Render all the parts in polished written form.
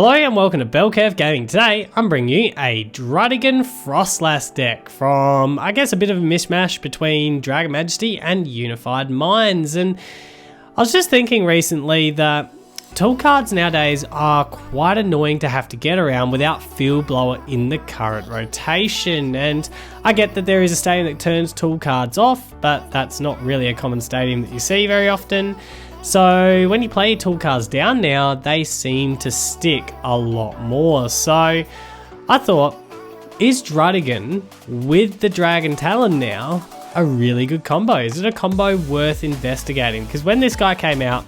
Hello and welcome to Bellkev Gaming. Today I'm bringing you a Druddigon Froslass deck from, I guess, a bit of a mishmash between Dragon Majesty and Unified Minds. And I was just thinking recently that tool cards nowadays are quite annoying to have to get around without Field Blower in the current rotation. And I get that there is a stadium that turns tool cards off, but that's not really a common stadium that you see very often. So when you play your tool cards down now, they seem to stick a lot more. So I thought, is Druddigon with the Dragon Talon now a really good combo? Is it a combo worth investigating? Because when this guy came out,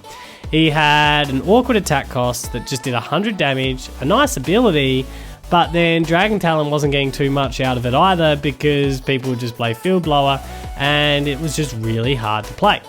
he had an awkward attack cost that just did 100 damage, a nice ability, but then Dragon Talon wasn't getting too much out of it either because people would just play Field Blower and it was just really hard to play.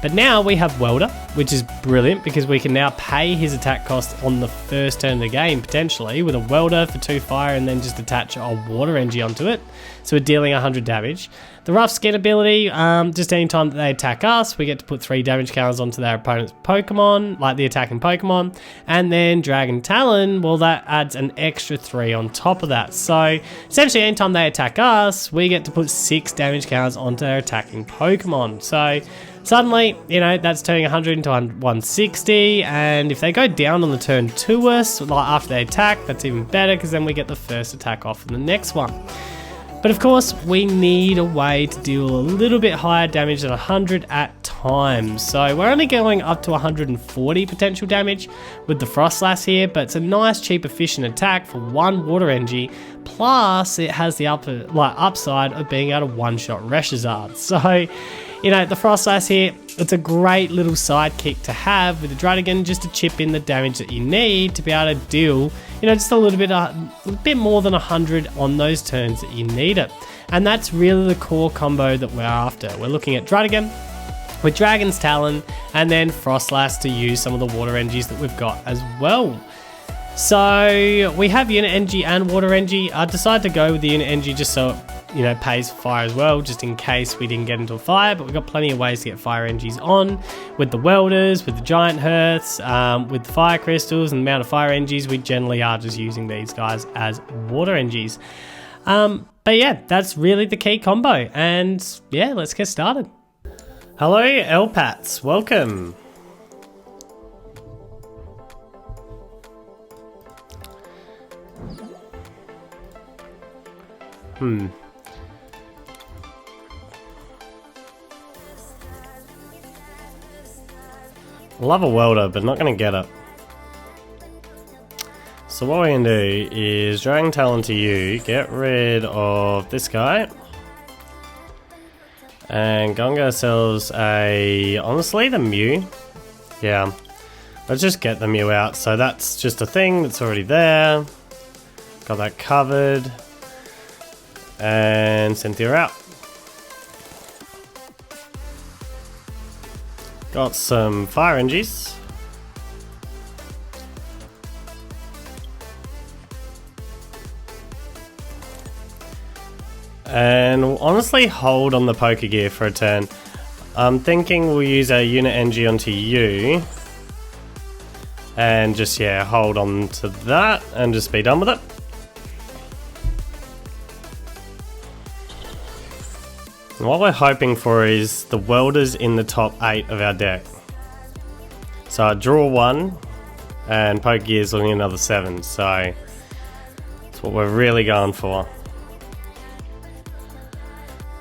But now we have Welder, which is brilliant because we can now pay his attack cost on the first turn of the game, potentially, with a Welder for 2 fire and then just attach a Water Energy onto it. So we're dealing 100 damage. The Rough Skin ability, just any time that they attack us, we get to put 3 damage counters onto their opponent's Pokemon, like the attacking Pokemon. And then Dragon Talon, well, that adds an extra 3 on top of that. So essentially, anytime they attack us, we get to put 6 damage counters onto their attacking Pokemon. So suddenly, you know, that's turning 100 into 160, and if they go down on the turn to us, like after they attack, that's even better because then we get the first attack off in the next one. But of course, we need a way to deal a little bit higher damage than 100 at times. So we're only going up to 140 potential damage with the Froslass here, but it's a nice, cheap, efficient attack for 1 Water Energy. Plus, it has the upside of being able to one-shot Reshizard. So, you know, the Froslass here, it's a great little sidekick to have with the Druddigon, just to chip in the damage that you need to be able to deal, you know, just a bit more than 100 on those turns that you need it. And that's really the core combo that we're after. We're looking at Druddigon with Dragon's Talon and then Froslass to use some of the Water Energies that we've got as well. So we have Unit Energy and Water Energy. I decided to go with the Unit Energy just so it, you know, pays for fire as well, just in case we didn't get into a fire. But we've got plenty of ways to get fire energies on with the welders, with the giant hearths, with the fire crystals and the amount of fire energies. We generally are just using these guys as water energies. But yeah, that's really the key combo. And yeah, let's get started. Hello, Elpats, welcome. Love a welder, but not going to get it. So what we're going to do is Dragon Talon to you, get rid of this guy, and go and get ourselves a, honestly, the Mew. Yeah, let's just get the Mew out. So that's just a thing that's already there. Got that covered. And Cynthia out. Got some fire energies. And we'll honestly hold on the Poké Gear for a turn. I'm thinking we'll use a Unit Energy onto you. And just, yeah, hold on to that and just be done with it. And what we're hoping for is the welders in the top 8 of our deck. So I draw 1 and Poké is looking at another 7, so that's what we're really going for.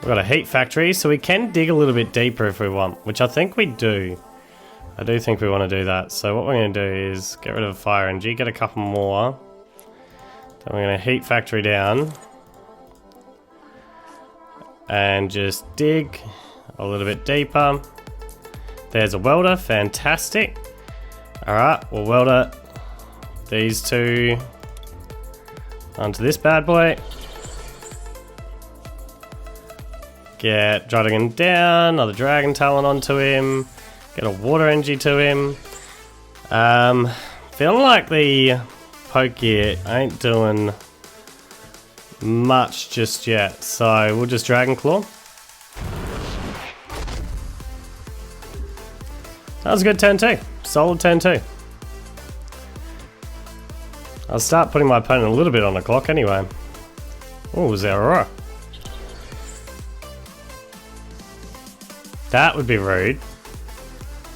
We've got a heat factory, so we can dig a little bit deeper if we want, which I think we do. I do think we want to do that. So what we're going to do is get rid of a fire energy, get a couple more. Then we're going to heat factory down. And just dig a little bit deeper. There's a welder, fantastic. Alright, we'll welder these 2 onto this bad boy. Get Druddigon down, another Dragon Talon onto him. Get a Water Energy to him. Feeling like the Poké ain't doing much just yet, so we'll just Dragon Claw. That was a good turn 2. Solid turn 2. I'll start putting my opponent a little bit on the clock anyway. Oh, Zero. That would be rude.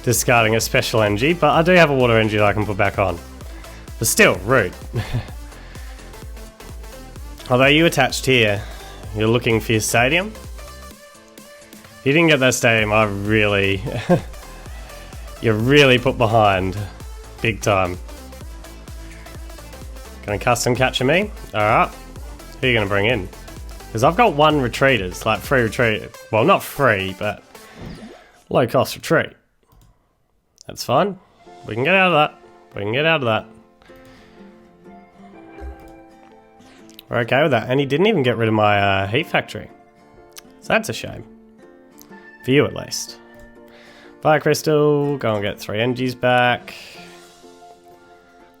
Discarding a special energy, but I do have a water energy that I can put back on. But still, rude. Although you attached here, you're looking for your stadium. If you didn't get that stadium, I really... you're really put behind. Big time. Gonna custom capture me? Alright. Who are you gonna bring in? Because I've got one retreaters, like free retreat. Well, not free, but low cost retreat. That's fine. We can get out of that. We can get out of that. We're okay with that. And he didn't even get rid of my heat factory. So that's a shame. For you at least. Fire crystal. Go and get 3 energies back.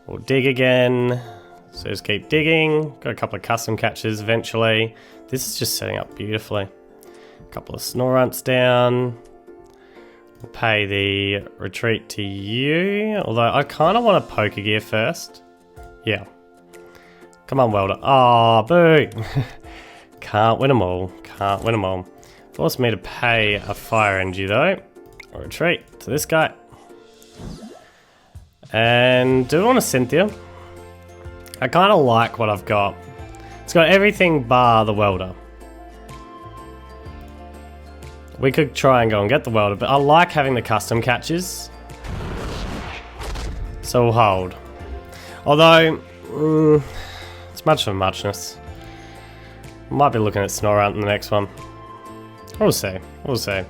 We'll dig again. So just keep digging. Got a couple of custom catches eventually. This is just setting up beautifully. A couple of Snorunts down. We'll pay the retreat to you. Although I kind of want a poker gear first. Yeah. Come on, Welder. Oh, boo. Can't win them all. Can't win them all. Force me to pay a fire energy though. A retreat to this guy. And do I want a Cynthia? I kind of like what I've got. It's got everything bar the Welder. We could try and go and get the Welder, but I like having the custom catches. So we'll hold. Although, it's much of a muchness. Might be looking at Snorunt in the next one. We'll see. We'll see.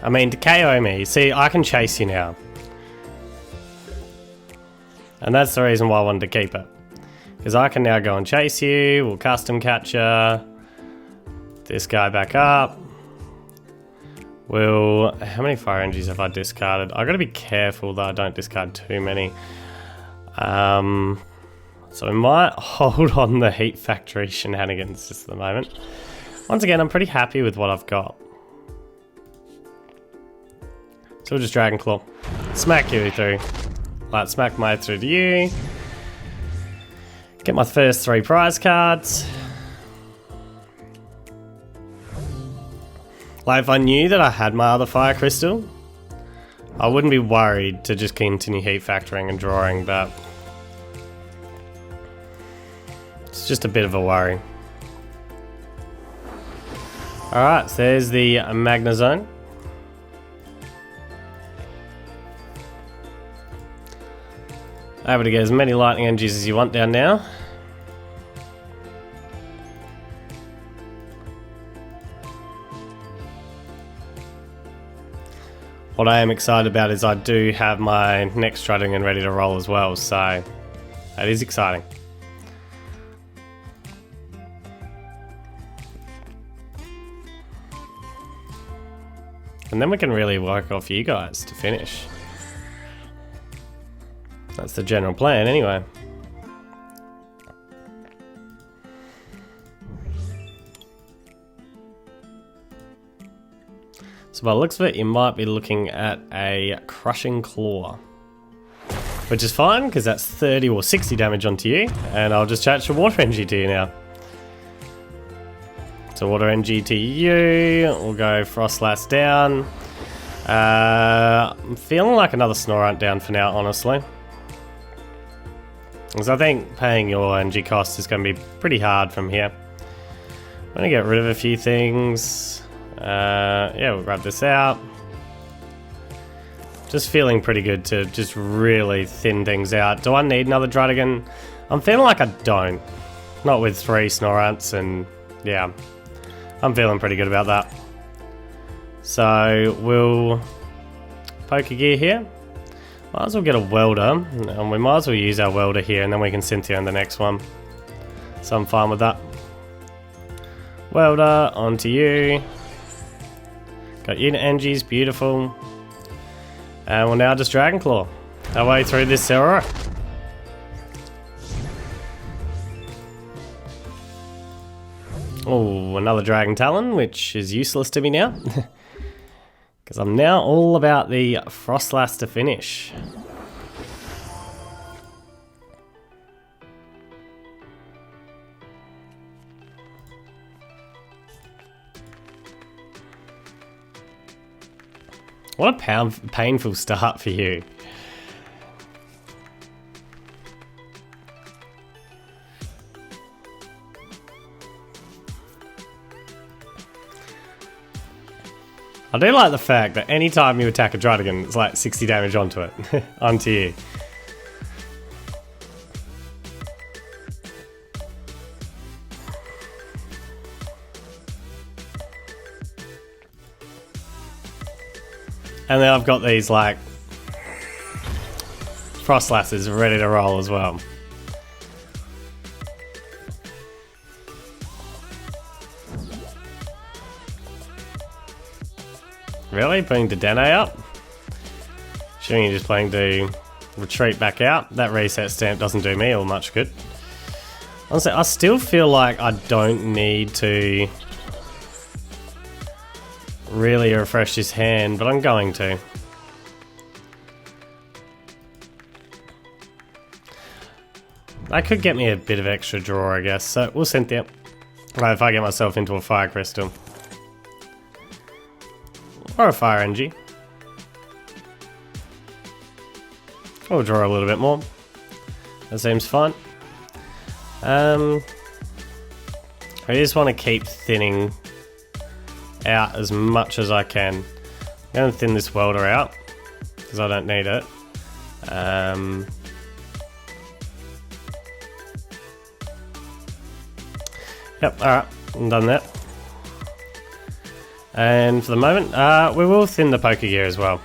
I mean, to KO me, see, I can chase you now. And that's the reason why I wanted to keep it. Because I can now go and chase you, we'll custom catcher. This guy back up. We'll... How many fire energies have I discarded? I've got to be careful that I don't discard too many. So we might hold on the heat factory shenanigans just at the moment. Once again, I'm pretty happy with what I've got. So we'll just Dragon Claw. Smack you through. Like, smack my through to you. Get my first 3 prize cards. Like, if I knew that I had my other fire crystal, I wouldn't be worried to just continue heat factoring and drawing, but it's just a bit of a worry. Alright, so there's the Magna Zone. Able to get as many lightning energies as you want down now. What I am excited about is I do have my next Druddigon ready to roll as well, so that is exciting. And then we can really work off you guys to finish. That's the general plan anyway. So by the looks of it, you might be looking at a Crushing Claw. Which is fine, because that's 30 or 60 damage onto you, and I'll just attach a Water Energy to you now. So Water Energy to you, we'll go Froslass down. I'm feeling like another Snorunt down for now, honestly. Because I think paying your energy cost is going to be pretty hard from here. I'm going to get rid of a few things. Yeah, we'll grab this out. Just feeling pretty good to just really thin things out. Do I need another Druddigon? I'm feeling like I don't. Not with 3 Snorunts, and yeah, I'm feeling pretty good about that. So we'll poker gear here. Might as well get a welder, and we might as well use our welder here, and then we can Cynthia in the next one. So I'm fine with that. Welder, onto you. Got unit energies, beautiful. And we'll now just Dragon Claw our way through this Zero. Oh, another Dragon Talon, which is useless to me now. Because I'm now all about the Froslass to finish. What a painful start for you. I do like the fact that anytime you attack a Druddigon, it's like 60 damage onto it. Onto you. And then I've got these like Froslasses ready to roll as well. Really? Putting Dedenne up? Shouldn't you just playing to retreat back out? That reset stamp doesn't do me all much good. Honestly, I still feel like I don't need to really refresh this hand, but I'm going to. That could get me a bit of extra draw, I guess. So we'll Cynthia. Right, if I get myself into a Fire Crystal. Or a Fire Energy. We'll draw a little bit more. That seems fine. I just want to keep thinning out as much as I can. I'm going to thin this welder out because I don't need it. Yep, alright, I'm done that. And for the moment, we will thin the Pokegear as well.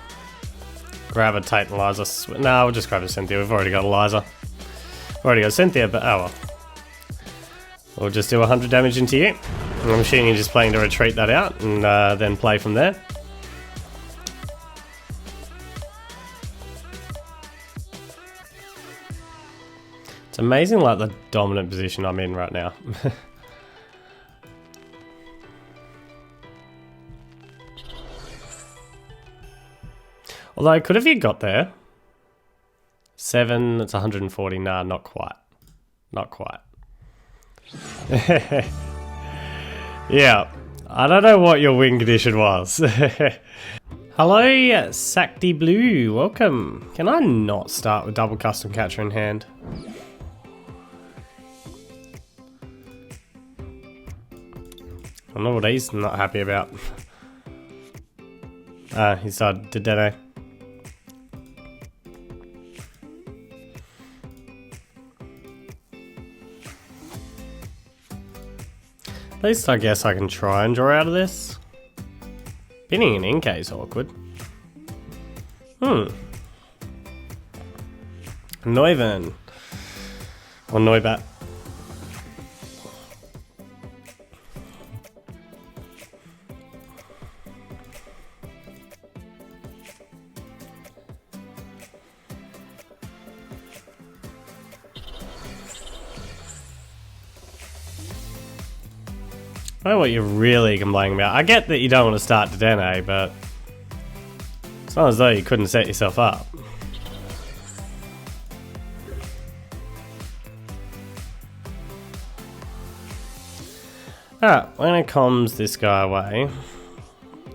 Grab a Titanizer. No, we'll just grab a Cynthia. We've already got a Liza. We've already got Cynthia, but oh well. We'll just do 100 damage into you. I'm assuming you're just playing to retreat that out and then play from there. It's amazing like the dominant position I'm in right now. Although, could have you got there? 7, that's 140. Nah, not quite. Not quite. Yeah, I don't know what your win condition was. Hello, Sacti Blue, welcome. Can I not start with double custom catcher in hand? I don't know what he's not happy about. He started to Dedenne. At least I guess I can try and draw out of this. Pinning an Inkay is awkward. Noivern. Or Noibat. I don't know what you're really complaining about. I get that you don't want to start Dedenne, but it's not as though you couldn't set yourself up. Alright, when it comes this guy away,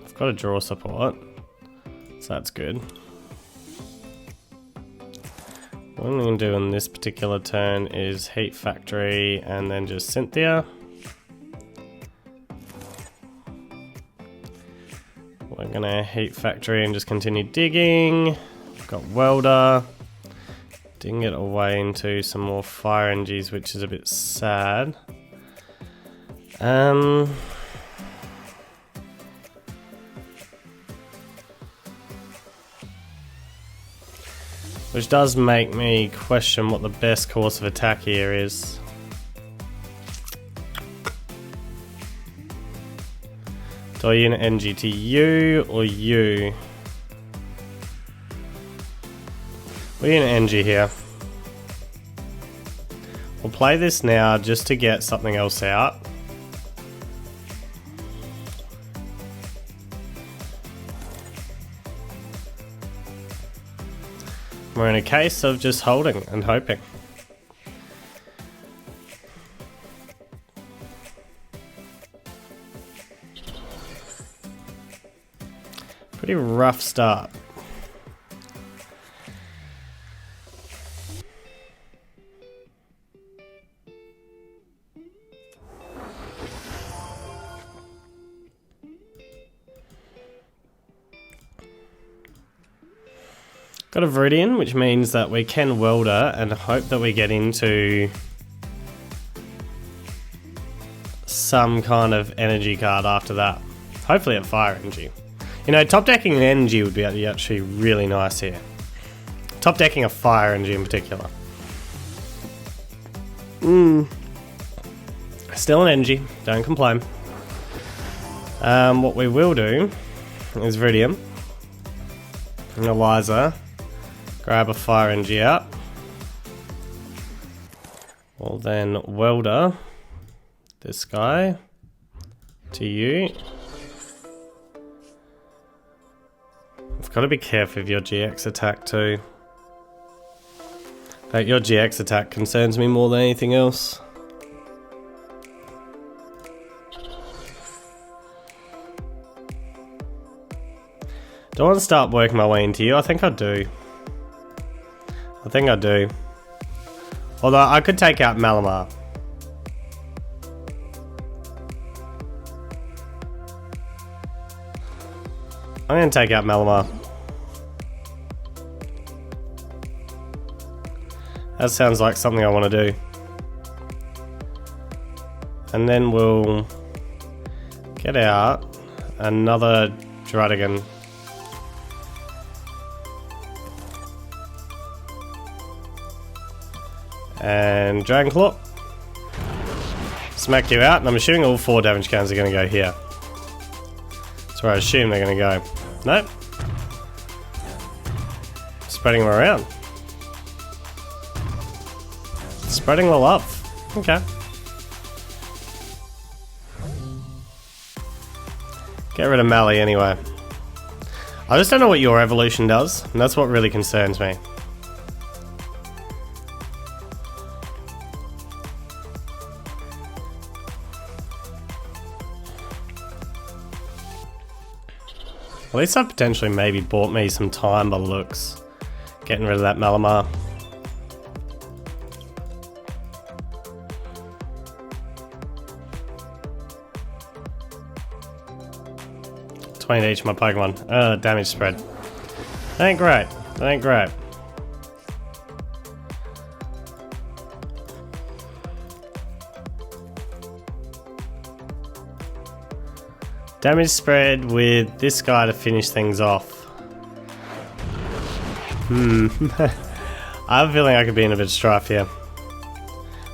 I've got a draw support, so that's good. What I'm going to do on this particular turn is Heat Factory and then just Cynthia. We're gonna Heat Factory and just continue digging. Got Welder. Didn't get away into some more Fire Energies, which is a bit sad. Which does make me question what the best course of attack here is. Do I unit NG to you or you? We'll unit NG here. We'll play this now just to get something else out. We're in a case of just holding and hoping. Pretty rough start. Got a Viridian, which means that we can welder and hope that we get into some kind of energy card after that. Hopefully at fire energy. You know, top decking an energy would be actually really nice here. Top decking a fire energy in particular. Still an energy, don't complain. What we will do is Viridian and Eliza. Grab a fire energy out. We'll then welder this guy to you. I've got to be careful of your GX attack too. Like, your GX attack concerns me more than anything else. Do I want to start working my way into you? I think I do. I think I do. Although I could take out Malamar. I'm going to take out Malamar. That sounds like something I want to do. And then we'll get out another Druddigon. And Dragon Claw. Smack you out, and I'm assuming all 4 damage cannons are going to go here. That's where I assume they're going to go. Nope. Spreading them around. Spreading the love. Okay. Get rid of Mally anyway. I just don't know what your evolution does, and that's what really concerns me. At least I potentially maybe bought me some time by the looks. Getting rid of that Malamar. To each of my Pokemon. Damage spread. That ain't great. That ain't great. Damage spread with this guy to finish things off. I have a feeling I could be in a bit of strife here.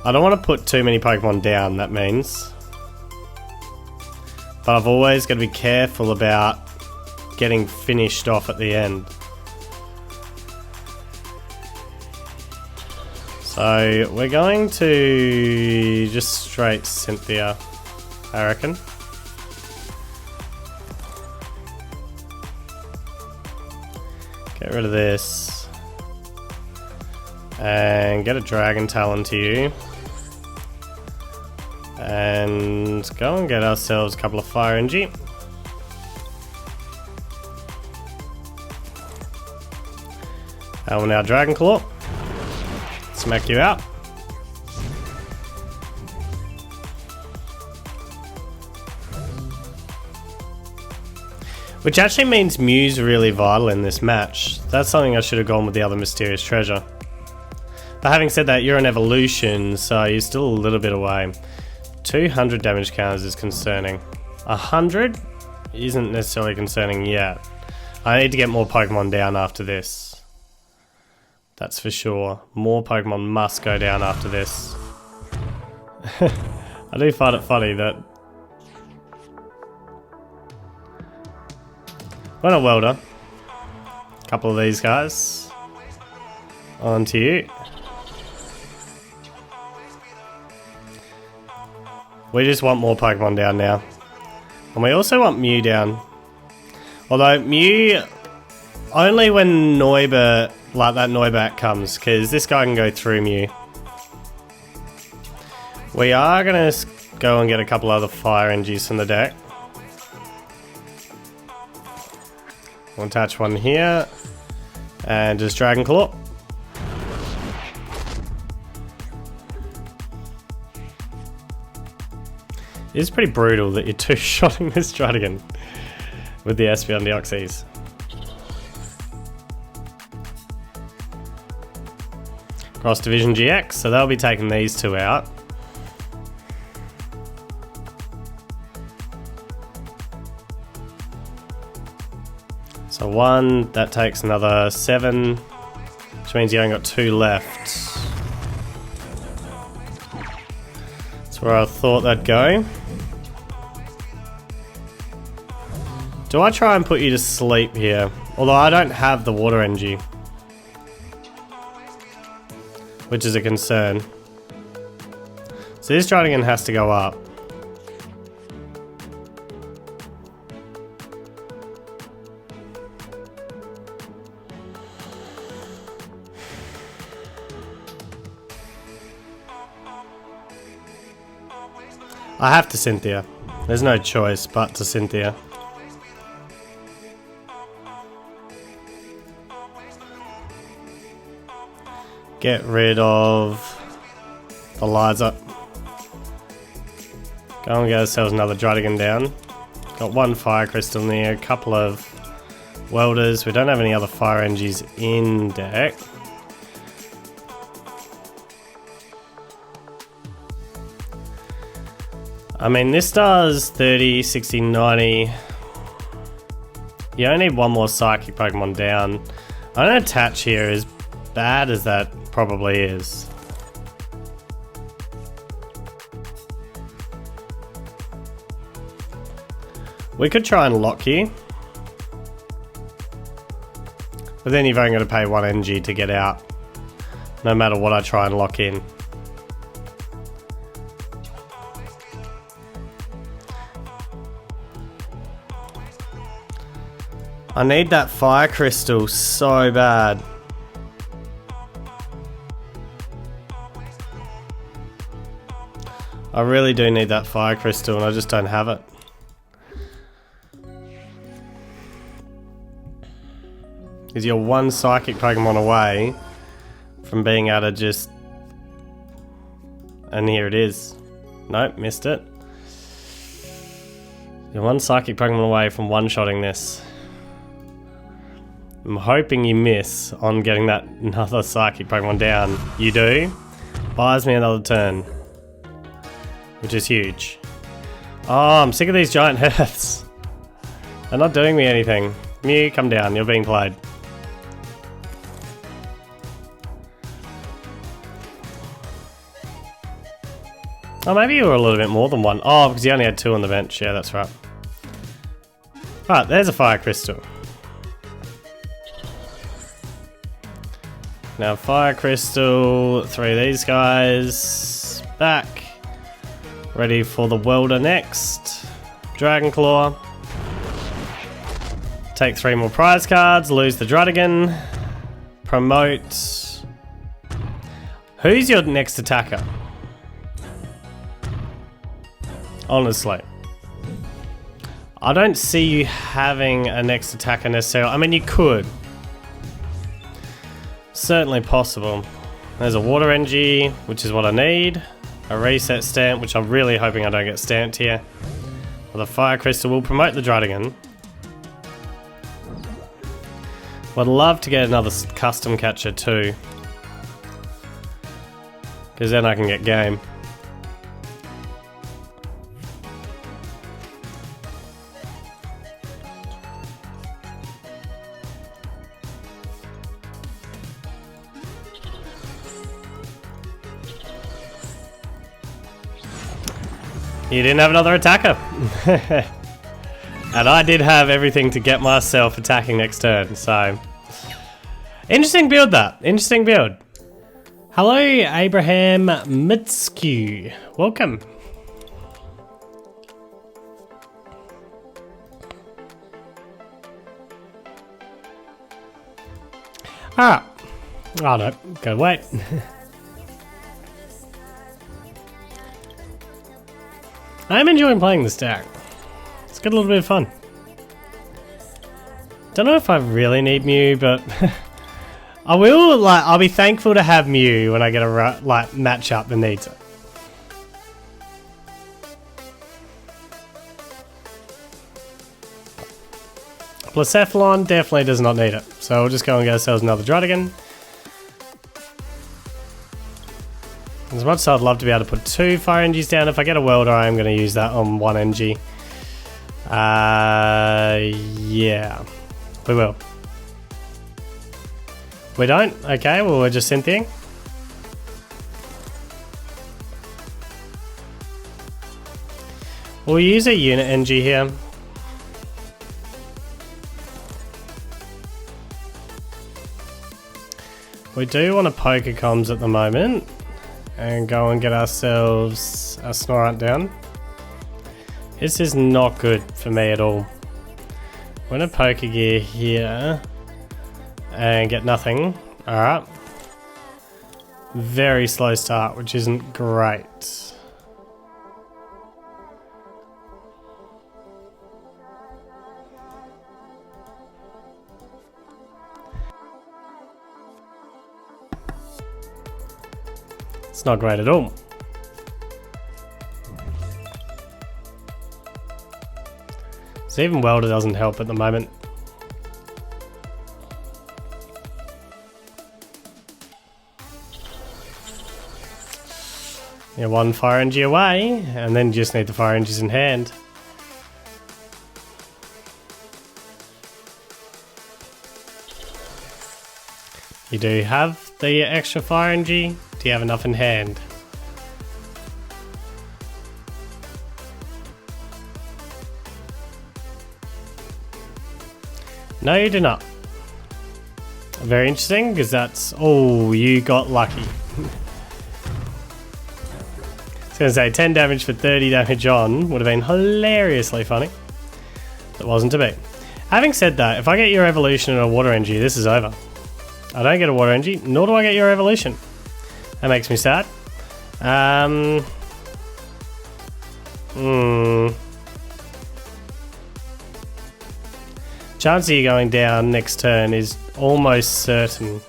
I don't want to put too many Pokemon down, that means. But I've always got to be careful about getting finished off at the end. So we're going to just straight Cynthia, I reckon. Get rid of this. And get a Dragon Talon to you. And go and get ourselves a couple of Fire Energy. And we'll now Dragon Claw. Smack you out. Which actually means Mew's really vital in this match. That's something I should have gone with the other Mysterious Treasure. But having said that, you're an evolution, so you're still a little bit away. 200 damage counters is concerning. 100 isn't necessarily concerning yet. I need to get more Pokemon down after this. That's for sure. More Pokemon must go down after this. I do find it funny that when I welder, a couple of these guys onto you. We just want more Pokemon down now. And we also want Mew down. Although Mew, only when Noivern, like that Noibat comes, because this guy can go through Mew. We are going to go and get a couple other Fire Energies from the deck. We'll attach one here. And just Dragon Claw. It's pretty brutal that you're two-shotting this Druddigon with the Espeon Deoxys. Cross Division GX, so they'll be taking these two out. So one, that takes another 7, which means you only got 2 left. That's where I thought they'd go. Do I try and put you to sleep here? Although I don't have the water energy, which is a concern. So this Druddigon has to go up. I have to Cynthia. There's no choice but to Cynthia. Get rid of the Liza. Go and get ourselves another Druddigon down. Got 1 Fire Crystal in there, a couple of Welders. We don't have any other Fire Energies in deck. I mean, this does 30, 60, 90. You only need 1 more Psychic Pokemon down. I don't attach here as bad as that probably is. We could try and lock here, but then you've only got to pay 1 energy to get out, no matter what I try and lock in. I need that Fire Crystal so bad. I really do need that Fire Crystal and I just don't have it. Because you're 1 Psychic Pokemon away from being able to just... And here it is. Nope, missed it. You're 1 Psychic Pokemon away from one-shotting this. I'm hoping you miss on getting that another Psychic Pokemon down. You do. Buys me another turn, which is huge. Oh, I'm sick of these giant hearths. They're not doing me anything. Mew, come down. You're being played. Oh, maybe you were a little bit more than 1. Oh, because you only had 2 on the bench. Yeah, that's right. Alright, there's a Fire Crystal. Now Fire Crystal, 3 of these guys, back, ready for the Welder next, Dragon Claw, take 3 more prize cards, lose the Druddigon, promote. Who's your next attacker? Honestly, I don't see you having a next attacker necessarily. I mean, you could. Certainly possible. There's a Water Energy, which is what I need. A Reset Stamp, which I'm really hoping I don't get stamped here. Well, the Fire Crystal will promote the Druddigon. Would love to get another Custom Catcher too, because then I can get game. You didn't have another attacker. And I did have everything to get myself attacking next turn, so... Interesting build that. Interesting build. Hello, Abraham Mitskew. Welcome. Alright. Oh no, go wait. I'm enjoying playing this deck. It's got a little bit of fun. Don't know if I really need Mew, but I'll be thankful to have Mew when I get a matchup that needs it. Blacephalon definitely does not need it, so we'll just go and get ourselves another Druddigon. As much as I'd love to be able to put 2 fire energies down, if I get a welder, I am going to use that on 1 NG. Yeah, we will. We don't? Okay, well, we're just Cynthiaing. We'll use a unit NG here. We do want to Pokecoms at the moment and go and get ourselves a Snorunt down. This is not good for me at all. We're going to Pokegear here and get nothing. Alright. Very slow start, which isn't great. It's not great at all. So even Welder doesn't help at the moment. Yeah, 1 fire energy away, and then you just need the fire energies in hand. You do have the extra fire energy. Do you have enough in hand? No, you do not. Very interesting, because that's... Oh, you got lucky. I was going to say 10 damage for 30 damage on would have been hilariously funny. That wasn't to be. Having said that, if I get your evolution and a water energy, this is over. I don't get a water energy, nor do I get your evolution. That makes me sad. Chance of you going down next turn is almost certain.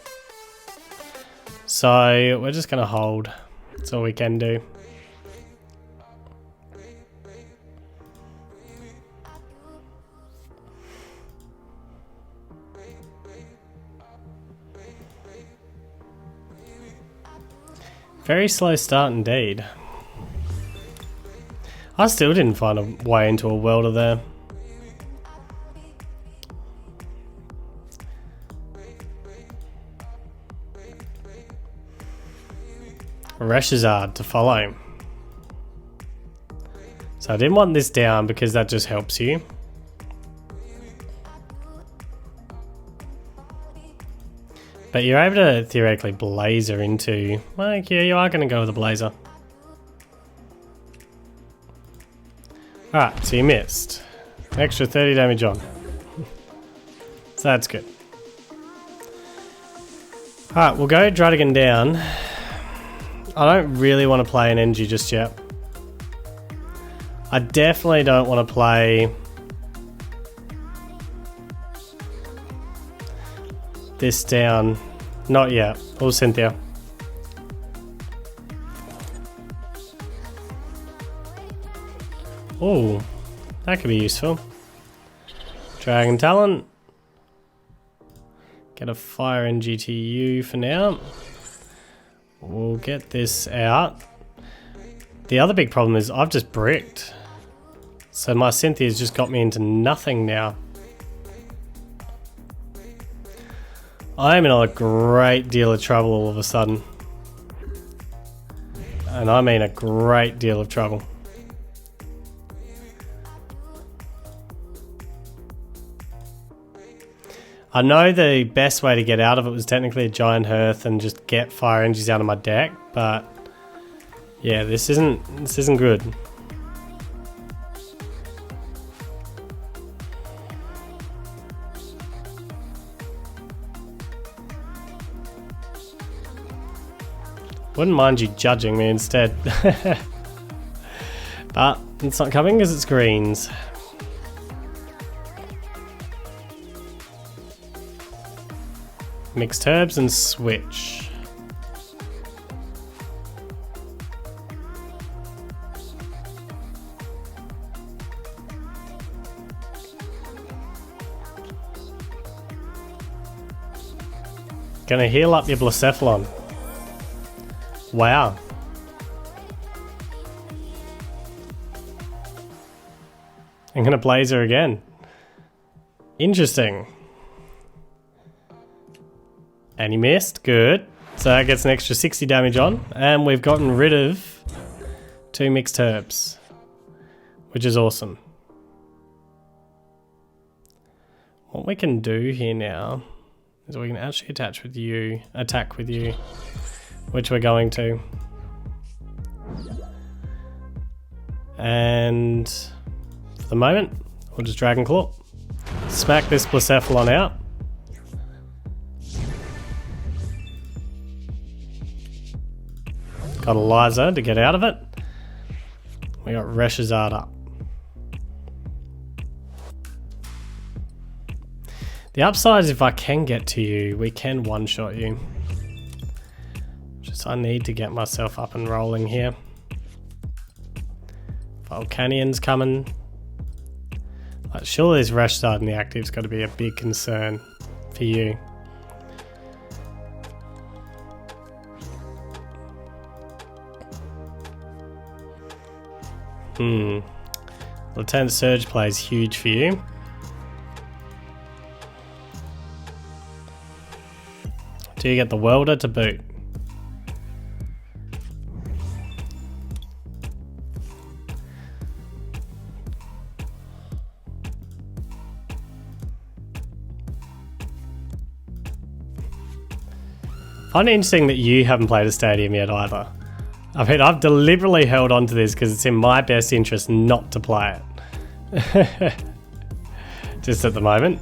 So we're just going to hold. That's all we can do. Very slow start indeed. I still didn't find a way into a welder there. Reshizard to follow. So I didn't want this down because that just helps you. But you're able to theoretically blazer into... Like, yeah, you are going to go with a blazer. Alright, so you missed. Extra 30 damage on. So that's good. Alright, we'll go Druddigon down. I don't really want to play an NG just yet. I definitely don't want to play... this down. Not yet. Or Cynthia. Oh, that could be useful. Dragon Talon. Get a fire in GTU for now. We'll get this out. The other big problem is I've just bricked. So my Cynthia's just got me into nothing now. I am in a great deal of trouble all of a sudden. And I mean a great deal of trouble. I know the best way to get out of it was technically a giant hearth and just get fire energies out of my deck, but yeah, this isn't good. Wouldn't mind you judging me instead. But it's not coming because it's greens. mixed herbs and switch. Gonna heal up your Blacephalon. Wow. I'm gonna Blazer again. Interesting. And he missed, good. So that gets an extra 60 damage on, and we've gotten rid of 2 mixed herbs, which is awesome. What we can do here now is we can actually attack with you, which we're going to. And for the moment, we'll just Dragon Claw. Smack this Blacephalon out. Got Eliza to get out of it. We got Reshizard up. The upside is if I can get to you, we can one-shot you. Just I need to get myself up and rolling here. Volcanion's coming. Like, surely this Reshizard in the active's got to be a big concern for you. Lieutenant Surge play is huge for you. Do you get the Welder to boot? I find it interesting that you haven't played a stadium yet either. I mean, I've deliberately held on to this because it's in my best interest not to play it. Just at the moment.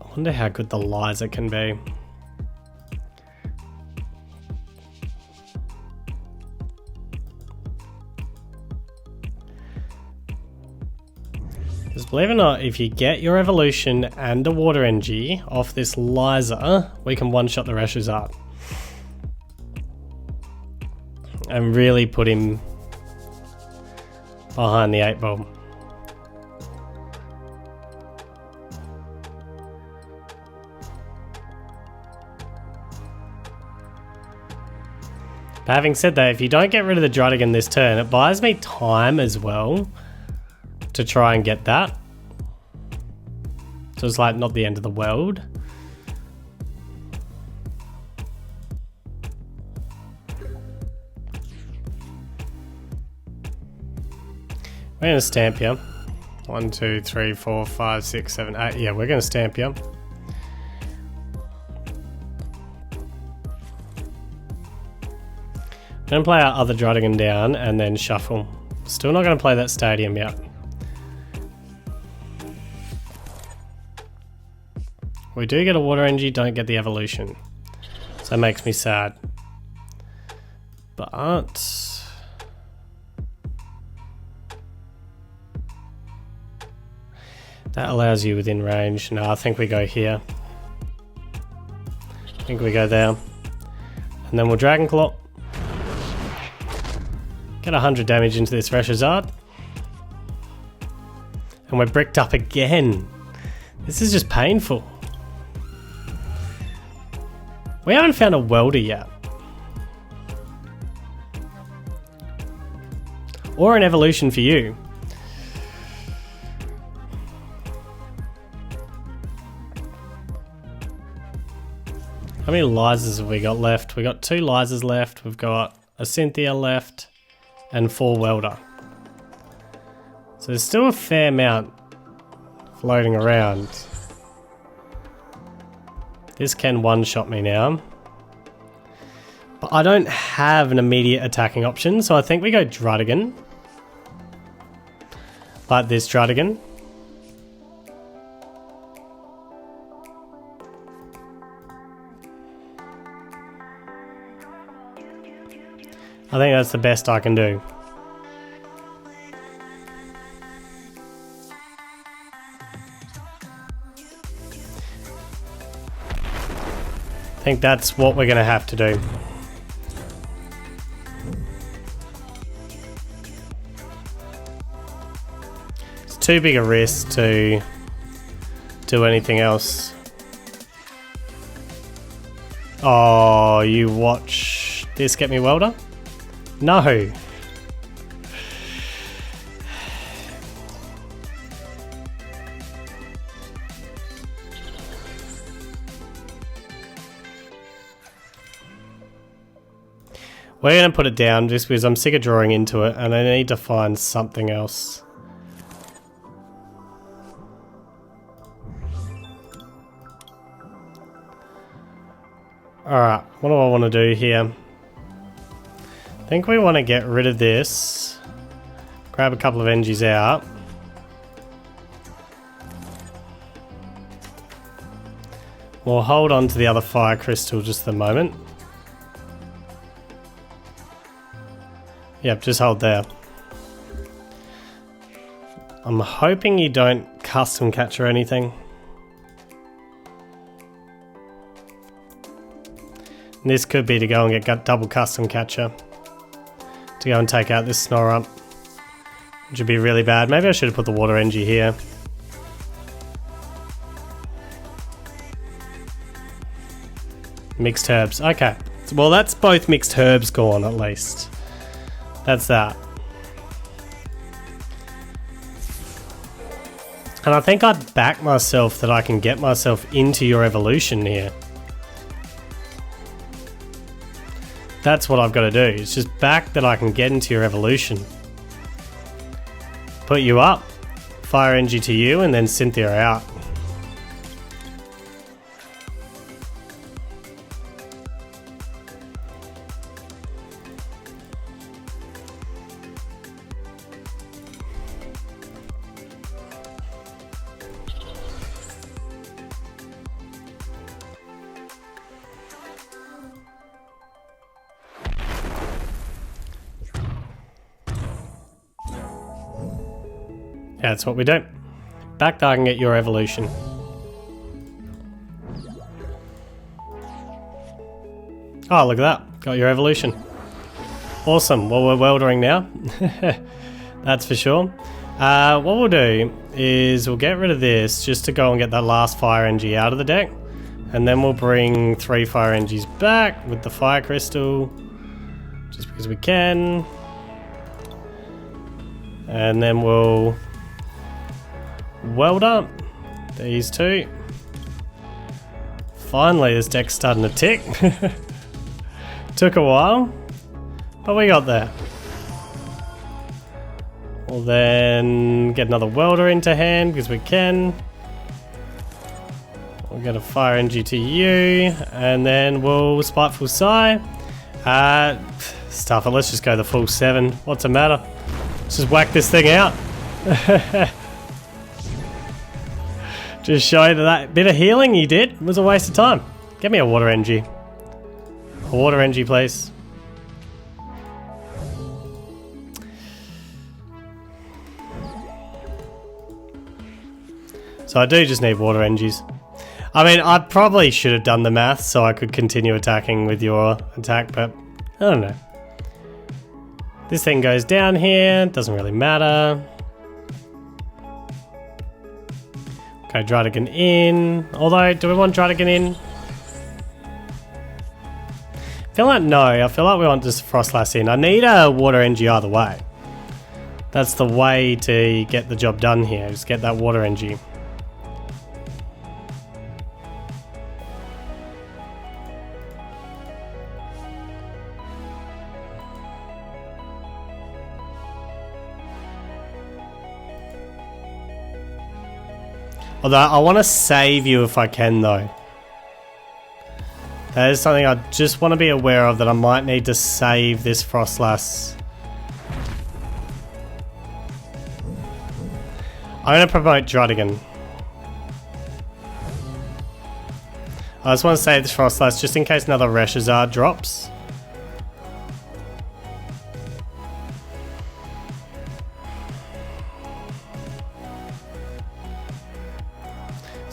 I wonder how good the Liza can be. Because believe it or not, if you get your evolution and a water energy off this Liza, we can one-shot the Reshizard. And really put him behind the 8-ball. But having said that, if you don't get rid of the Druddigon this turn, it buys me time as well to try and get that. So it's like not the end of the world. We're going to stamp here. 1, 2, 3, 4, 5, 6, 7, 8. Yeah, we're going to stamp here. I'm going to play our other Druddigon down and then shuffle. Still not going to play that stadium yet. We do get a water energy, don't get the evolution. So that makes me sad. But that allows you within range. No, I think we go here. I think we go there. And then we'll Dragon Claw. Get 100 damage into this Reshizard. And we're bricked up again. This is just painful. We haven't found a welder yet. Or an evolution for you. How many Lizas have we got left? We got 2 Lizas left. We've got a Cynthia left. And 4 welder. So there's still a fair amount floating around. This can one-shot me now. But I don't have an immediate attacking option, so I think we go Druddigon. Like this Druddigon. I think that's the best I can do. I think that's what we're going to have to do. It's too big a risk to do anything else. Oh, you watch this get me welder? No. We're going to put it down just because I'm sick of drawing into it and I need to find something else. Alright, what do I want to do here? I think we want to get rid of this. Grab a couple of energies out. We'll hold on to the other fire crystal just for the moment. Yep, just hold there. I'm hoping you don't custom catch or anything. And this could be to go and get double custom catcher. To go and take out this Snorup. Which would be really bad. Maybe I should have put the water energy here. Mixed herbs. Okay. Well, that's both mixed herbs gone at least. That's that. And I think I'd back myself that I can get myself into your evolution here. That's what I've got to do. It's just back that I can get into your evolution. Put you up, fire energy to you, and then Cynthia out. Yeah, that's what we do. Back that I can get your evolution. Oh, look at that. Got your evolution. Awesome. Well, we're weldering now. That's for sure. What we'll do is we'll get rid of this just to go and get that last fire energy out of the deck. And then we'll bring 3 fire energies back with the fire crystal. Just because we can. And then we'll weld up these 2. Finally, this deck's starting to tick. Took a while, but we got there. We'll then get another welder into hand because we can. We'll get a fire energy to you, and then we'll Spiteful Sigh. Stuff it, let's just go the full 7. What's the matter? Let's just whack this thing out. Just show you that bit of healing you did was a waste of time. Get me a water energy. A water energy, please. So I do just need water energies. I mean, I probably should have done the math so I could continue attacking with your attack, but I don't know. This thing goes down here, doesn't really matter. Okay, Druddigon in. Although, do we want Druddigon in? I feel like no, I feel like we want this Froslass in. I need a water energy either way. That's the way to get the job done here, just get that water energy. Although, I want to save you if I can, though. That is something I just want to be aware of, that I might need to save this Froslass. I'm going to promote Druddigon. I just want to save this Froslass just in case another Reshizard drops.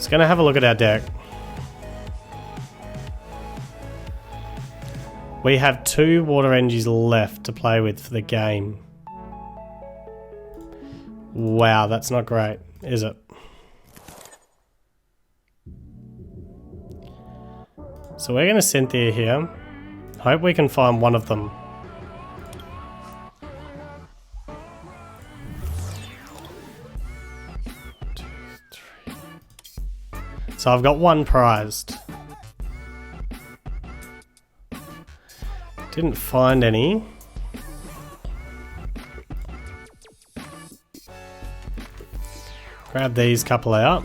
Just gonna have a look at our deck. We have 2 water energies left to play with for the game. Wow, that's not great, is it? So we're gonna Cynthia here. Hope we can find one of them. So I've got 1 prized. Didn't find any. Grab these couple out.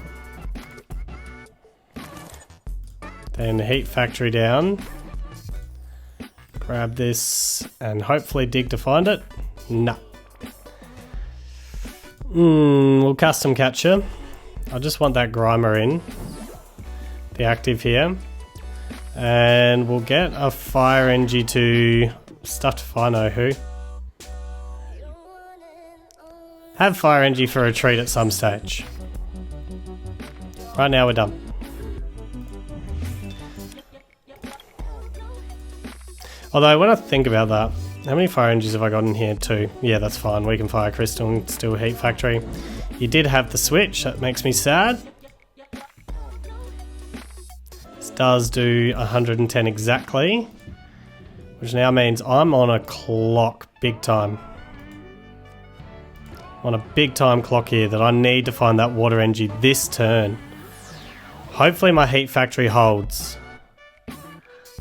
Then heat factory down. Grab this and hopefully dig to find it. No. We'll custom catcher. I just want that Grimer in. The active here. And we'll get a Fire Engie to stuff if I know who. Have Fire Engie for a retreat at some stage. Right now we're done. Although when I think about that, how many Fire Engies have I got in here? 2. Yeah, that's fine. We can Fire Crystal and still Heat Factory. You did have the switch, that makes me sad. This does do 110 exactly, which now means I'm on a clock big time. On a big time clock here that I need to find that water energy this turn. Hopefully my Heat Factory holds.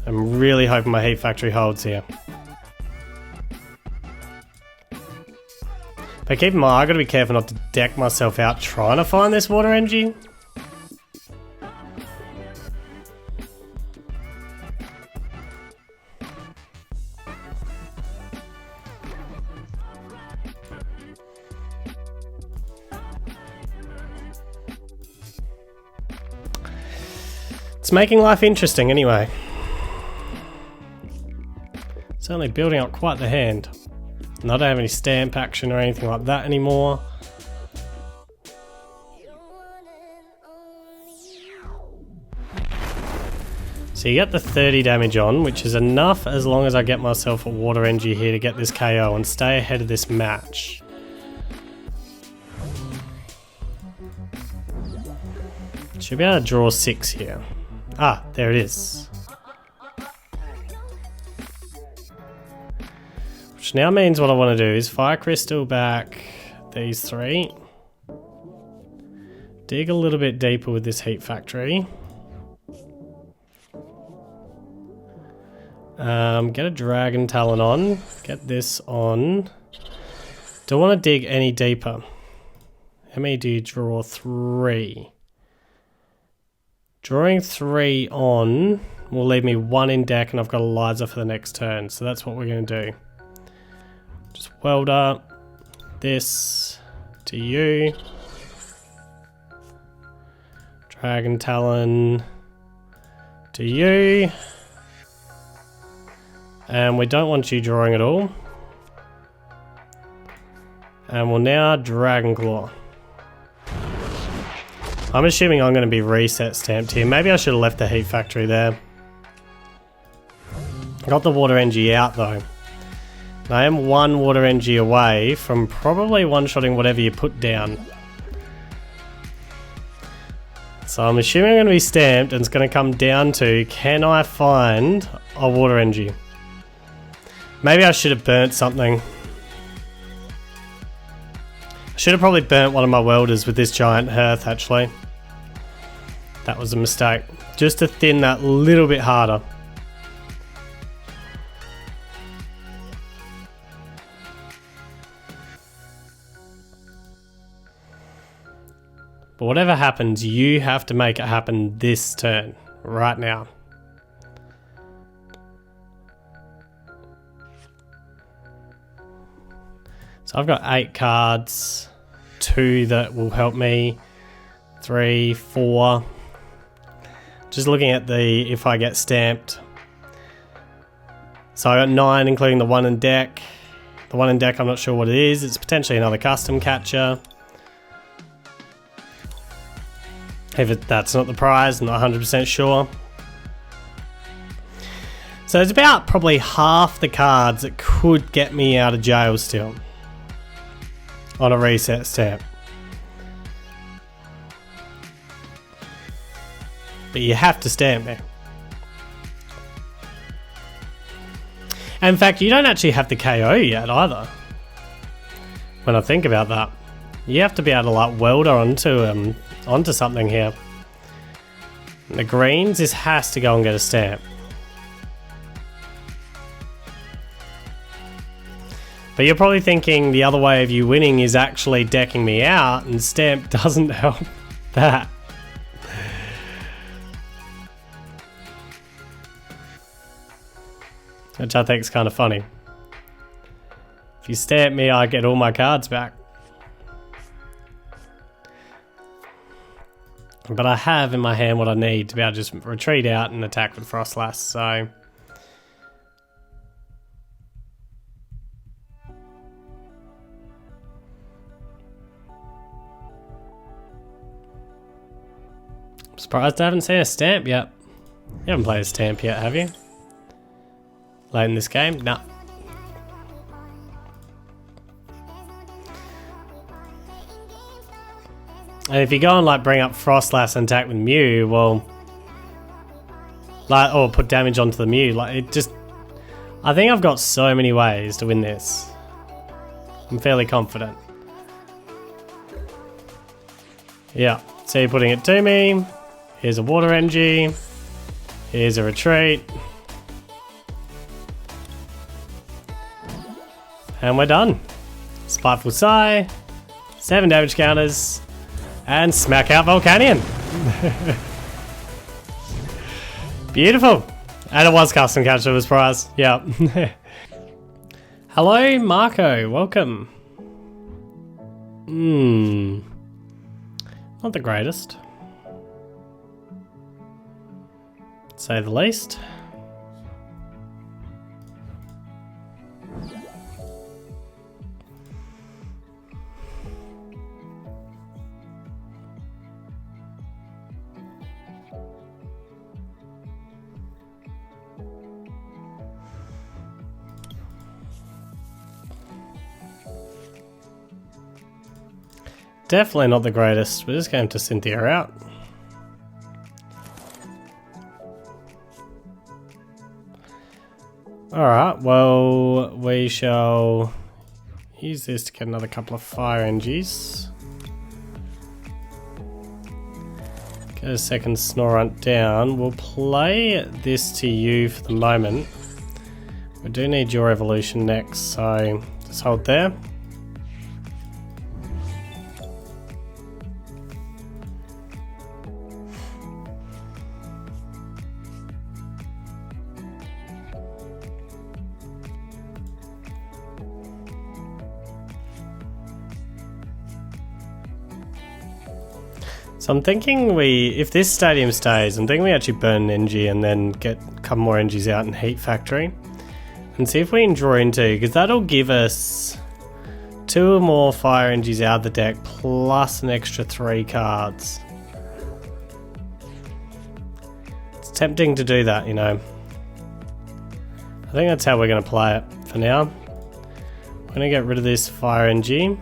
I'm really hoping my Heat Factory holds here. But keep in mind, I gotta be careful not to deck myself out trying to find this water energy. It's making life interesting anyway. Certainly building up quite the hand. And I don't have any stamp action or anything like that anymore. So you get the 30 damage on, which is enough as long as I get myself a water energy here to get this KO and stay ahead of this match. Should be able to draw 6 here. Ah, there it is. Which now means what I want to do is Fire Crystal back these 3. Dig a little bit deeper with this Heat Factory. Get a Dragon Talon on. Get this on. Don't want to dig any deeper. How many do you draw? 3. Drawing 3 on will leave me 1 in deck and I've got a Liza for the next turn. So that's what we're going to do. Just weld up this to you. Dragon Talon to you. And we don't want you drawing at all. And we'll now Dragon Claw. I'm assuming I'm going to be reset stamped here. Maybe I should have left the Heat Factory there. I got the water energy out though. I am 1 water energy away from probably one-shotting whatever you put down. So I'm assuming I'm going to be stamped and it's going to come down to, can I find a water energy? Maybe I should have burnt something. I should have probably burnt one of my welders with this giant hearth actually. That was a mistake. Just to thin that little bit harder. But whatever happens, you have to make it happen this turn, right now. So I've got 8 cards, 2 that will help me, 3, 4. Just looking at the, if I get stamped. So I got 9 including the 1 in deck. The 1 in deck I'm not sure what it is, it's potentially another custom catcher. That's not the prize, I'm not 100% sure. So it's about probably half the cards that could get me out of jail still on a reset stamp. But you have to stamp me. And in fact, you don't actually have to KO yet either. When I think about that, you have to be able to like weld onto something here. And the greens, this has to go and get a stamp. But you're probably thinking the other way of you winning is actually decking me out, and stamp doesn't help that. Which I think is kind of funny. If you stamp me, I get all my cards back. But I have in my hand what I need to be able to just retreat out and attack with Froslass, so... I'm surprised I haven't seen a stamp yet. You haven't played a stamp yet, have you? Late in this game? No. And if you go and like bring up Froslass and attack with Mew, well, like, or put damage onto the Mew, like it just, I think I've got so many ways to win this. I'm fairly confident. Yeah, so you're putting it to me. Here's a water NG. Here's a retreat. And we're done. Spiteful Sigh, 7 damage counters, and smack out Volcanion. Beautiful. And it was custom capture was prize. Yeah. Hello, Marco. Welcome. Not the greatest, to say the least. Definitely not the greatest. We're just going to Cynthia out. Alright, well, we shall use this to get another couple of fire NGs. Get a second Snorunt down. We'll play this to you for the moment. We do need your evolution next, so just hold there. So I'm thinking if this stadium stays, I'm thinking we actually burn an NG and then get a couple more NGs out in Heat Factory. And see if we can draw into, because that'll give us 2 more fire NGs out of the deck, plus an extra 3 cards. It's tempting to do that, you know. I think that's how we're going to play it for now. We're going to get rid of this fire NG.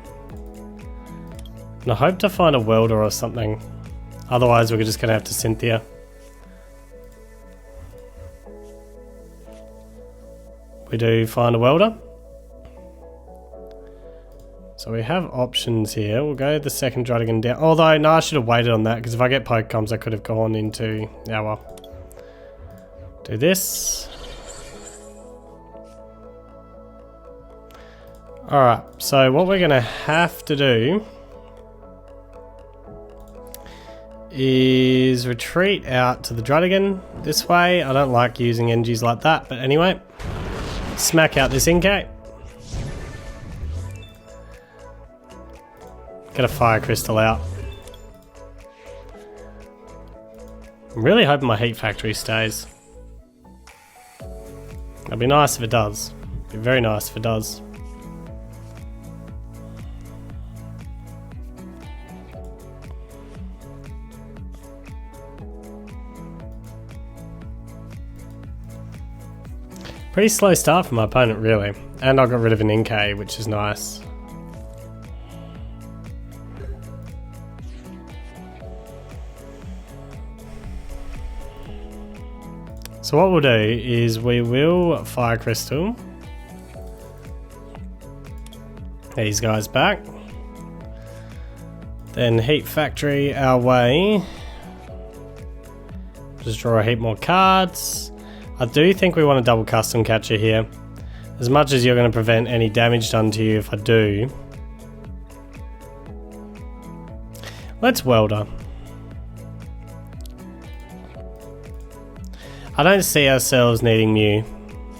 And I hope to find a welder or something. Otherwise, we're just going to have to Cynthia. We do find a welder. So we have options here. We'll go the second Druddigon down. Although, no, I should have waited on that, because if I get Pokecoms, I could have gone into... Yeah, well. Do this. Alright, so what we're going to have to do is retreat out to the Druddigon this way. I don't like using NGs like that, but anyway, smack out this Inkay. Get a Fire Crystal out. I'm really hoping my Heat Factory stays. It'd be nice if it does. It'd be very nice if it does. Pretty slow start for my opponent, really. And I got rid of an Inkay, which is nice. So what we'll do is we will Fire Crystal these guys back. Then Heat Factory our way. Just draw a heap more cards. I do think we want a double custom catcher here. As much as you're going to prevent any damage done to you if I do. Let's Welder. I don't see ourselves needing Mew.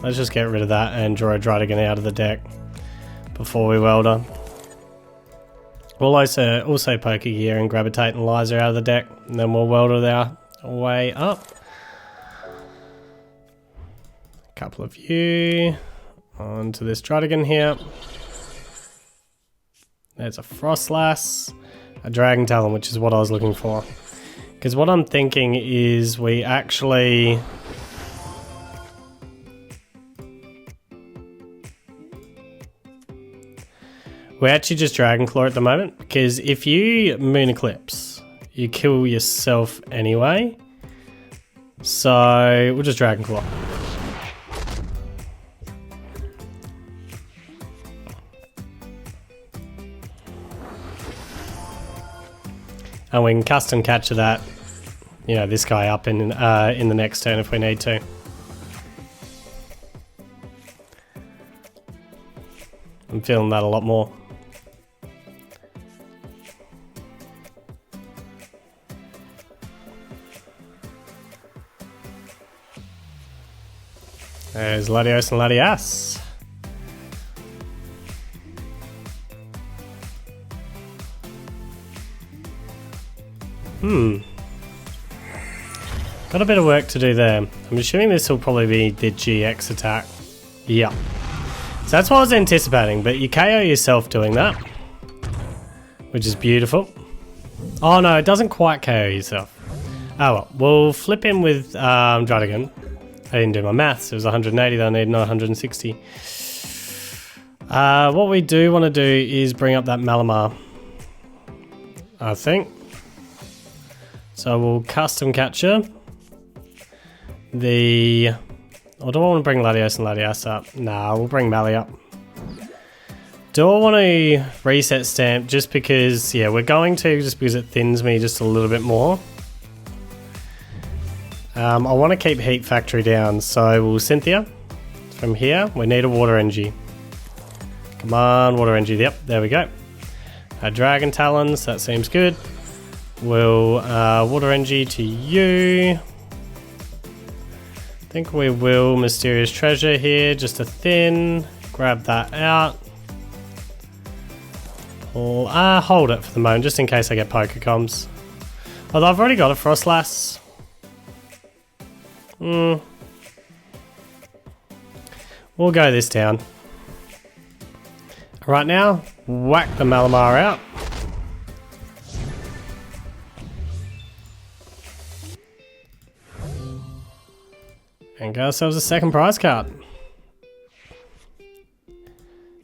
Let's just get rid of that and draw a Druddigon out of the deck before we Welder. We'll also Pokegear and grab a Tantalizer out of the deck, and then we'll Welder our way up. A couple of you onto this Druddigon here. There's a Froslass, a Dragon Talon, which is what I was looking for. Because what I'm thinking is we actually just Dragon Claw at the moment, because if you Moon Eclipse, you kill yourself anyway. So we'll just Dragon Claw. And we can custom capture that, you know, this guy up in the next turn if we need to. I'm feeling that a lot more. There's Latios and Latias. Got a bit of work to do there. I'm assuming this will probably be the GX attack. Yeah. So that's what I was anticipating, but you KO yourself doing that, which is beautiful. Oh no, it doesn't quite KO yourself. Oh well, we'll flip him with Druddigon. I didn't do my maths, it was 180 that I need, not 160. What we do want to do is bring up that Malamar, I think. So we'll custom capture the... Or do I want to bring Latios and Latias up? Nah, we'll bring Mally up. Do I want to reset stamp just because... Yeah, we're going to, just because it thins me just a little bit more. I want to keep Heat Factory down, so we'll Cynthia. From here, we need a Water Energy. Come on, Water Energy. Yep, there we go. Dragon Talons, that seems good. We'll Water Energy to you. I think we will Mysterious Treasure here, just a thin. Grab that out. Hold it for the moment, just in case I get Pokecoms. Although I've already got a Froslass. We'll go this down. Right now, whack the Malamar out. And get ourselves a second prize card.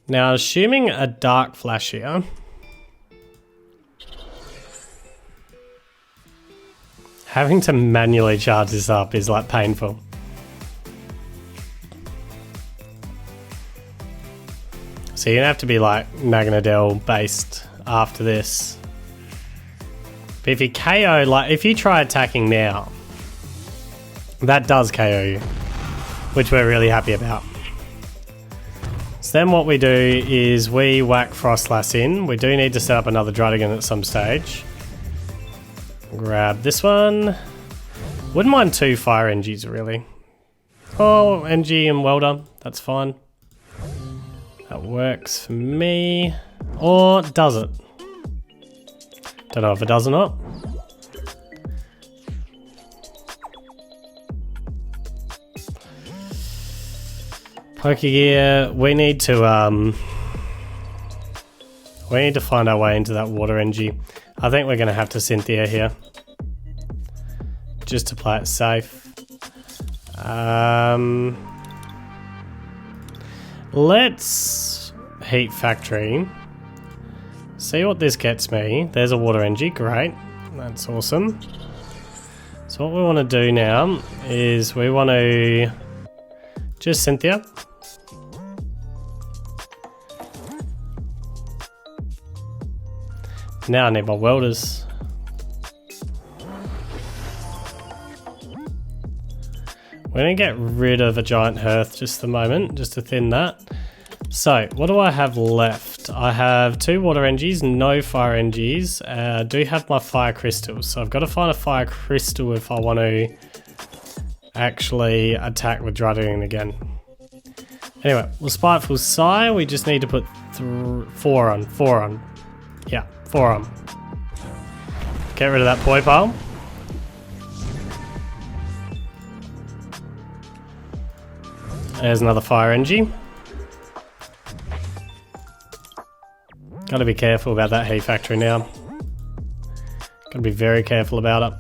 Now, assuming a Dark Flash here. Having to manually charge this up is like painful. So you're gonna have to be like Naganadel based after this. But if you KO, like if you try attacking now, that does KO you, which we're really happy about. So then what we do is we whack Froslass in. We do need to set up another Druddigon at some stage. Grab this one. Wouldn't mind 2 Fire Engies really. Oh, Engie and Welder, that's fine. That works for me. Or does it? Don't know if it does or not. Pokegear, we need to find our way into that Water Energy. I think we're gonna have to Cynthia here. Just to play it safe. Let's heat factory. See what this gets me. There's a water energy, great. That's awesome. So what we want to do now is we want to just Cynthia. Now I need my welders. We're going to get rid of a giant hearth just a moment, just to thin that. So, what do I have left? I have 2 water energies, no fire energies. I do have my fire crystals, so I've got to find a fire crystal if I want to actually attack with Druddigon again. Anyway, well, Spiteful Sigh, we just need to put 4 on. Yeah, 4 on. Get rid of that poi pile. There's another fire energy. Gotta be careful about that heat factory now. Gotta be very careful about it.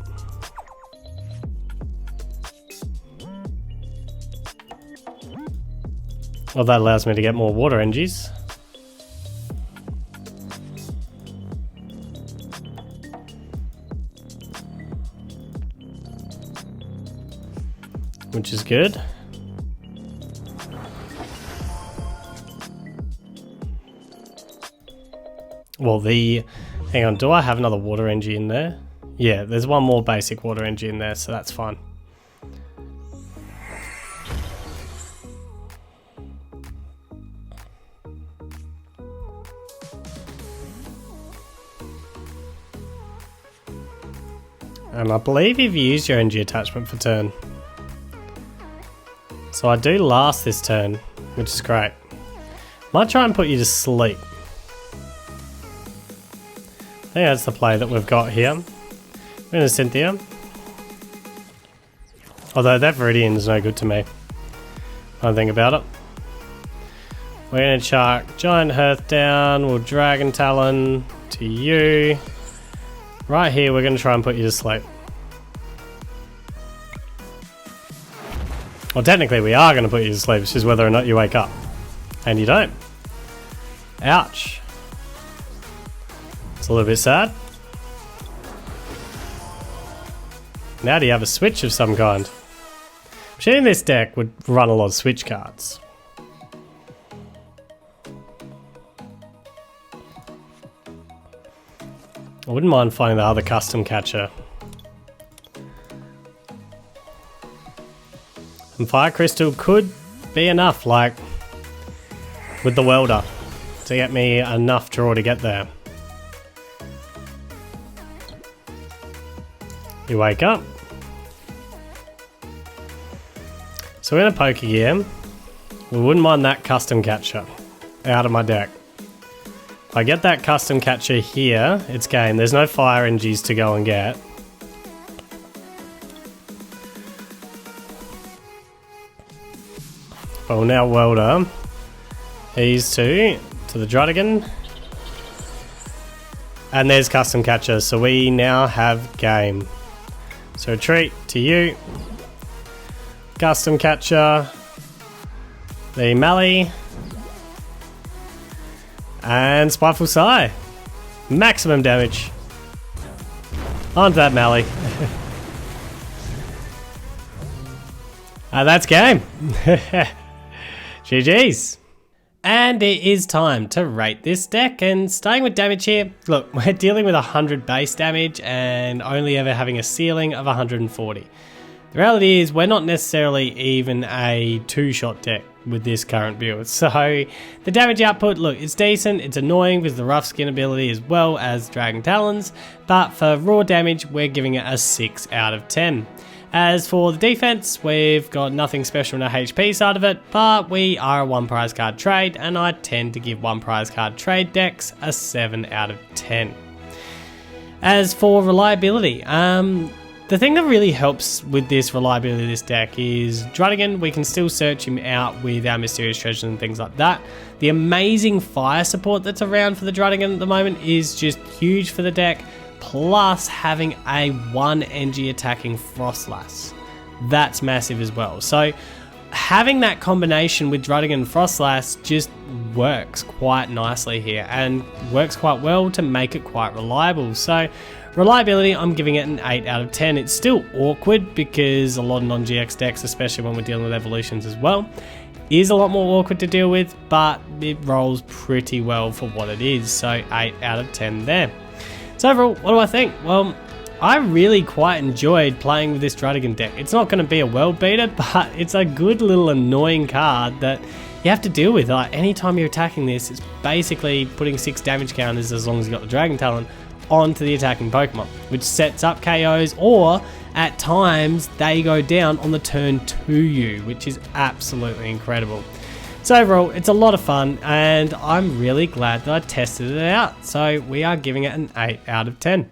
Well, that allows me to get more water energies. Which is good. Well, hang on, do I have another water energy in there? Yeah, there's one more basic water energy in there, so that's fine. And I believe you've used your energy attachment for turn. So I do last this turn, which is great. Might try and put you to sleep. I think that's the play that we've got here. We're going to Cynthia. Although that Viridian is no good to me. I don't think about it. We're going to chuck Giant Hearth down. We'll Dragon Talon to you. Right here, we're going to try and put you to sleep. Well, technically we are going to put you to sleep. It's just whether or not you wake up. And you don't. Ouch. It's a little bit sad. Now do you have a switch of some kind? I'm assuming this deck would run a lot of switch cards. I wouldn't mind finding the other custom catcher. And Fire Crystal could be enough, like with the welder, to get me enough draw to get there. You wake up. So we're in a poker game. We wouldn't mind that custom catcher out of my deck. If I get that custom catcher here, it's game. There's no fire energies to go and get. But we'll now welder these two to the Druddigon. And there's custom catcher, so we now have game. So retreat to you. Custom catcher. The melee. And Spiteful Sigh. Maximum damage. Onto that melee. That's game. GG's. And it is time to rate this deck, and starting with damage here, look, we're dealing with 100 base damage and only ever having a ceiling of 140. The reality is we're not necessarily even a 2-shot deck with this current build, so the damage output, look, it's decent, it's annoying with the rough skin ability as well as Dragon Talons, but for raw damage we're giving it a 6 out of 10. As for the defense, we've got nothing special in the HP side of it, but we are a 1 prize card trade, and I tend to give 1 prize card trade decks a 7 out of 10. As for reliability, the thing that really helps with this reliability of this deck is Druddigon. We can still search him out with our mysterious treasures and things like that. The amazing fire support that's around for the Druddigon at the moment is just huge for the deck. Plus having a 1 energy attacking Froslass. That's massive as well. So having that combination with Druddigon Froslass just works quite nicely here and works quite well to make it quite reliable. So reliability, I'm giving it an 8 out of 10. It's still awkward because a lot of non-GX decks, especially when we're dealing with evolutions as well, is a lot more awkward to deal with, but it rolls pretty well for what it is. So 8 out of 10 there. So overall, what do I think? Well, I really quite enjoyed playing with this Druddigon deck. It's not going to be a world beater, but it's a good little annoying card that you have to deal with. Like, anytime you're attacking this, it's basically putting 6 damage counters, as long as you've got the Dragon Talon, onto the attacking Pokemon, which sets up KOs, or at times they go down on the turn to you, which is absolutely incredible. So overall, it's a lot of fun, and I'm really glad that I tested it out. So we are giving it an 8 out of 10.